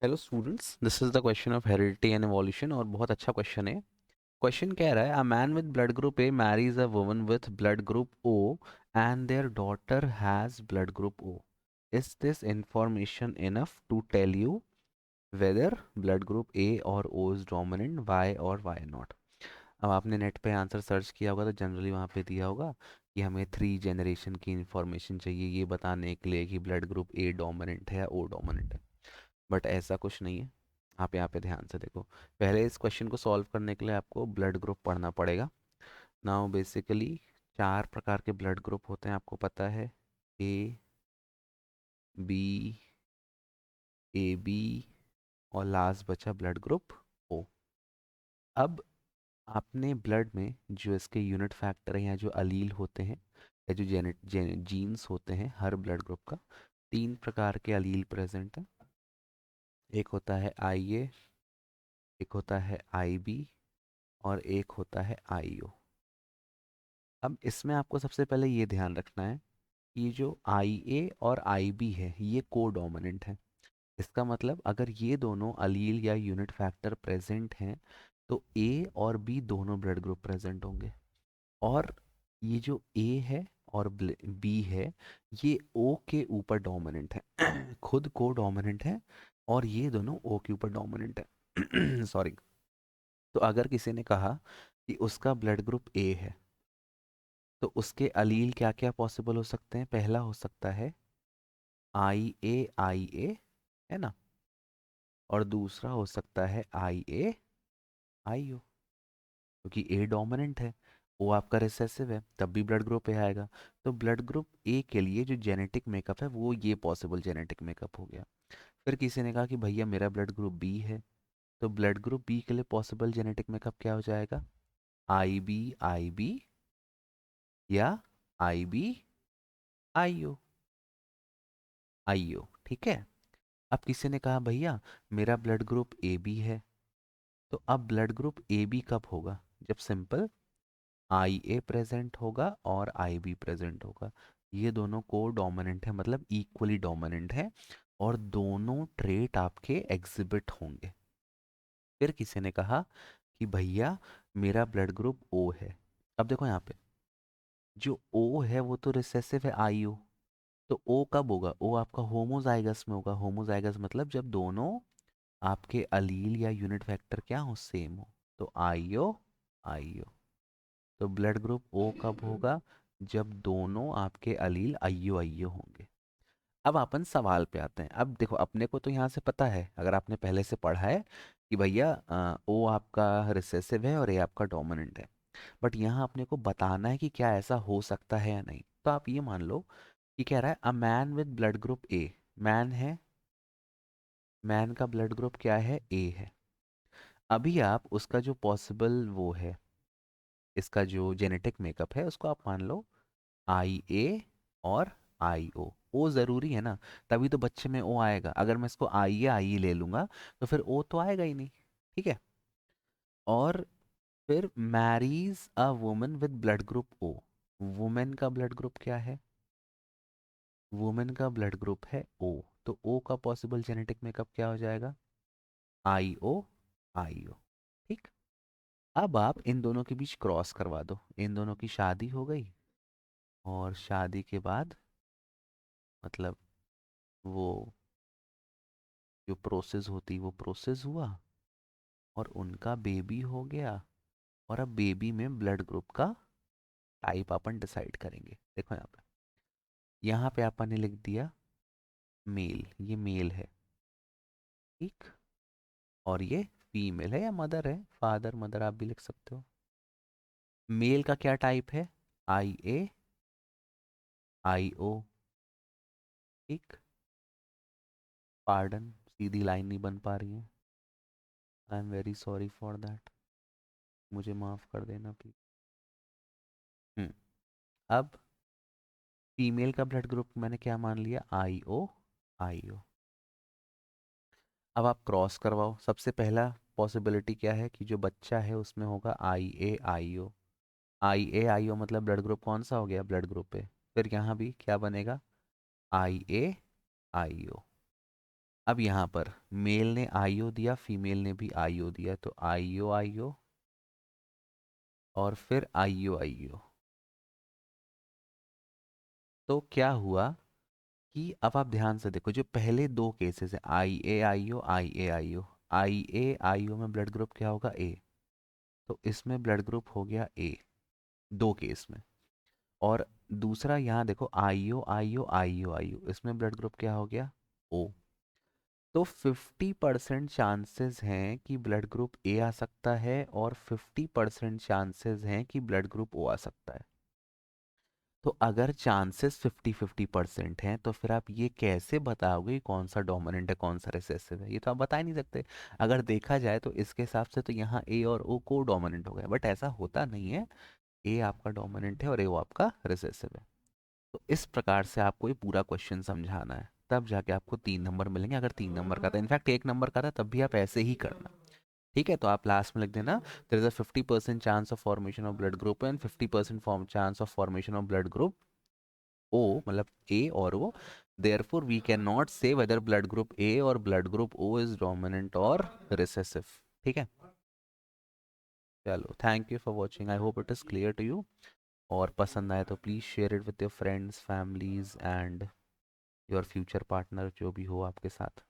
Hello students, this is the question of heredity and evolution और बहुत अच्छा question है। क्वेश्चन कह रहा है a man with blood group A marries a woman with blood group O and their daughter has blood group O. Is this information enough to tell you whether blood group A और O is dominant why और why not? अब आपने net पे answer search किया होगा तो generally वहाँ पे दिया होगा कि हमें 3 जनरेशन की इंफॉर्मेशन चाहिए ये बताने के लिए कि ब्लड ग्रुप ए डोमिनेंट है या ओ डोमिनेंट है। बट ऐसा कुछ नहीं है। आप यहाँ पे ध्यान से देखो। पहले इस क्वेश्चन को सॉल्व करने के लिए आपको ब्लड ग्रुप पढ़ना पड़ेगा। नाउ बेसिकली 4 प्रकार के ब्लड ग्रुप होते हैं, आपको पता है। ए बी, ए बी और लास्ट बचा ब्लड ग्रुप ओ। अब आपने ब्लड में जो इसके यूनिट फैक्टर हैं या जो अलील होते हैं या जो जीन्स होते हैं हर ब्लड ग्रुप का, 3 प्रकार के अलील प्रेजेंट हैं। एक होता है आई ए, एक होता है आई बी और एक होता है आई ओ। अब इसमें आपको सबसे पहले ये ध्यान रखना है कि ये जो आई ए और आई बी है ये को डोमिनेंट है। इसका मतलब अगर ये दोनों अलील या यूनिट फैक्टर प्रेजेंट हैं तो ए और बी दोनों ब्लड ग्रुप प्रेजेंट होंगे। और ये जो ए है और बी है ये ओ के ऊपर डोमिनेंट है खुद को डोमिनेंट है और ये दोनों ओ के ऊपर डोमिनेंट है सॉरी। तो अगर किसी ने कहा कि उसका ब्लड ग्रुप ए है तो उसके अलील क्या क्या पॉसिबल हो सकते हैं? पहला हो सकता है आई ए, है ना। और दूसरा हो सकता है आई ए आई ओ, क्योंकि ए डोमिनेंट है, ओ आपका रिसेसिव है, तब भी ब्लड ग्रुप ए आएगा। तो ब्लड ग्रुप ए के लिए जो जेनेटिक मेकअप है वो ये पॉसिबल जेनेटिक मेकअप हो गया। फिर किसी ने कहा कि भैया मेरा ब्लड ग्रुप बी है, तो ब्लड ग्रुप बी के लिए पॉसिबल जेनेटिक मेकअप क्या हो जाएगा? आई बी या आई बी आई ओ, आई ओ, ठीक है। अब किसी ने कहा भैया मेरा ब्लड ग्रुप ए बी है, तो अब ब्लड ग्रुप ए बी कब होगा? जब सिंपल आई ए प्रेजेंट होगा और आई बी प्रेजेंट होगा। ये दोनों को डोमिनेंट है, मतलब इक्वली डोमिनेंट है और दोनों ट्रेट आपके एग्जिबिट होंगे। फिर किसी ने कहा कि भैया मेरा ब्लड ग्रुप ओ है। अब देखो यहाँ पे जो ओ है वो तो रिसेसिव है आई ओ, तो ओ कब होगा? ओ आपका होमोजाइगस में होगा। होमोजाइगस मतलब जब दोनों आपके अलील या यूनिट वेक्टर क्या हो, सेम हो। तो आईओ आईओ। तो ब्लड ग्रुप ओ कब होगा? जब दोनों आपके अलील आईओ आईओ होंगे। अब अपन सवाल पे आते हैं। अब देखो अपने को तो यहाँ से पता है, अगर आपने पहले से पढ़ा है कि भैया ओ आपका रिसेसिव है और ए आपका डोमिनेंट है। बट यहाँ अपने को बताना है कि क्या ऐसा हो सकता है या नहीं। तो आप ये मान लो कि कह रहा है a man with blood group A. Man है, मैन का ब्लड ग्रुप क्या है? ए है। अभी आप उसका जो पॉसिबल वो है, इसका जो जेनेटिक मेकअप है उसको आप मान लो आई ए और आई ओ ज़रूरी है ना, तभी तो बच्चे में ओ आएगा। अगर मैं इसको आई ए ले लूँगा तो फिर ओ तो आएगा ही नहीं, ठीक है। और फिर marries a woman with blood group O. Women का ब्लड ग्रुप क्या है? वुमेन का ब्लड ग्रुप है ओ, तो ओ का पॉसिबल जेनेटिक मेकअप क्या हो जाएगा? आई ओ आई ओ, ठीक। अब आप इन दोनों के बीच क्रॉस करवा दो, इन दोनों की शादी हो गई और शादी के बाद मतलब वो जो प्रोसेस होती वो प्रोसेस हुआ और उनका बेबी हो गया। और अब बेबी में ब्लड ग्रुप का टाइप अपन डिसाइड करेंगे। देखो यहाँ पे अपन ने लिख दिया मेल, ये मेल है, ठीक। और ये फीमेल है या मदर है, फादर मदर आप भी लिख सकते हो। मेल का क्या टाइप है? आई ए आई ओ, ठीक। पार्डन, सीधी लाइन नहीं बन पा रही है, I am very sorry for that, मुझे माफ़ कर देना प्लीज। हम्म। अब फीमेल का ब्लड ग्रुप मैंने क्या मान लिया? आई ओ आई ओ। अब आप क्रॉस करवाओ। सबसे पहला पॉसिबिलिटी क्या है कि जो बच्चा है उसमें होगा आई ए आई ओ। आई ए आई ओ मतलब ब्लड ग्रुप कौन सा हो गया? ब्लड ग्रुप ए। फिर यहाँ भी क्या बनेगा? आई ए आई ओ। अब यहाँ पर मेल ने आईओ दिया, फीमेल ने भी आईओ दिया, तो आईओ आईओ और फिर आईओ आईओ। तो क्या हुआ कि अब आप ध्यान से देखो, जो पहले दो केसेस हैं आई ए आई ओ आई ए आई ओ, आई ए आई ओ में ब्लड ग्रुप क्या होगा, ए। तो इसमें ब्लड ग्रुप हो गया ए, दो केस में। और दूसरा यहाँ देखो आई ओ आई ओ आई ओ आई ओ, इसमें ब्लड ग्रुप क्या हो गया, ओ। तो 50% चांसेस हैं कि ब्लड ग्रुप ए आ सकता है और 50% चांसेस हैं कि ब्लड ग्रुप ओ आ सकता है। तो अगर चांसेस 50-50% हैं तो फिर आप ये कैसे बताओगे कि कौन सा डोमिनेंट है कौन सा रिसेसिव है, ये तो आप बता ही नहीं सकते। अगर देखा जाए तो इसके हिसाब से तो यहाँ ए और ओ को डोमिनेंट हो गया, बट ऐसा होता नहीं है। ए आपका डोमिनेंट है और ए ओ आपका रिसेसिव है। तो इस प्रकार से आपको ये पूरा क्वेश्चन समझाना है, तब जाके आपको 3 नंबर मिलेंगे। अगर 3 नंबर का था, इनफैक्ट 1 नंबर का था, तब भी आप ऐसे ही करना। ठीक है, तो आप लास्ट में लिख देना, there is a 50% chance of formation of blood group and 50% form chance of formation of blood group O, मतलब ए और O. Therefore we can not say whether blood group A और blood group O is dominant और recessive. ठीक है, चलो, thank you for watching, I hope it is clear to you. और पसंद आए तो please share it with your friends, families and your future partner, जो भी हो आपके साथ।